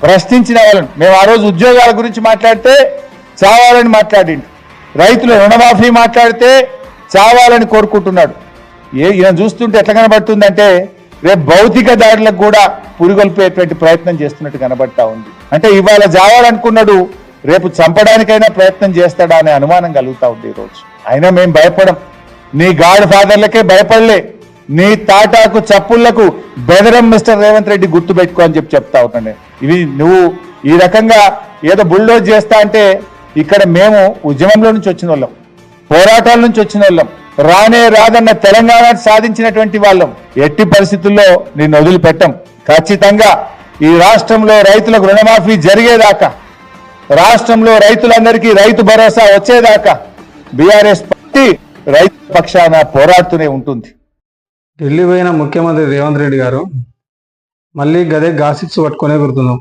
ప్రశ్నించిన వాళ్ళని మేము ఆ రోజు ఉద్యోగాల గురించి మాట్లాడితే చావాలని మాట్లాడిండు, రైతుల రుణమాఫీ మాట్లాడితే చావాలని కోరుకుంటున్నాడు. ఈయన చూస్తుంటే ఎట్లా కనబడుతుందంటే రేపు భౌతిక దాడులకు కూడా పురిగొల్పేటువంటి ప్రయత్నం చేస్తున్నట్టు కనబడతా ఉంది. అంటే ఇవాళ చావాలనుకున్నాడు, రేపు చంపడానికైనా ప్రయత్నం చేస్తాడా అనే అనుమానం కలుగుతా ఉంది ఈరోజు. అయినా మేము భయపడం, నీ గాడ్ ఫాదర్లకే భయపడలే, నీ తాటాకు చప్పుళ్లకు బెదరం మిస్టర్ రేవంత్ రెడ్డి గుర్తు పెట్టుకో అని చెప్తా ఉన్నాను. ఇవి నువ్వు ఈ రకంగా ఏదో బుల్డోజ్ చేస్తా అంటే ఇక్కడ మేము ఉద్యమంలో నుంచి వచ్చిన వాళ్ళం, పోరాటాల నుంచి వచ్చిన వాళ్ళం, రానే రాదన్న తెలంగాణ సాధించినటువంటి వాళ్ళం. ఎట్టి పరిస్థితుల్లో నిన్ను వదిలిపెట్టం. ఖచ్చితంగా ఈ రాష్ట్రంలో రైతులకు రుణమాఫీ జరిగేదాకా, రాష్ట్రంలో రైతులందరికీ రైతు భరోసా వచ్చేదాకా బీఆర్ఎస్ పార్టీ రైతు పక్షాన పోరాడుతూనే ఉంటుంది. ఢిల్లీ పోయిన ముఖ్యమంత్రి రేవంత్ రెడ్డి గారు మళ్ళీ గదే గాసిప్స్ పట్టుకునే గుర్తున్నాం.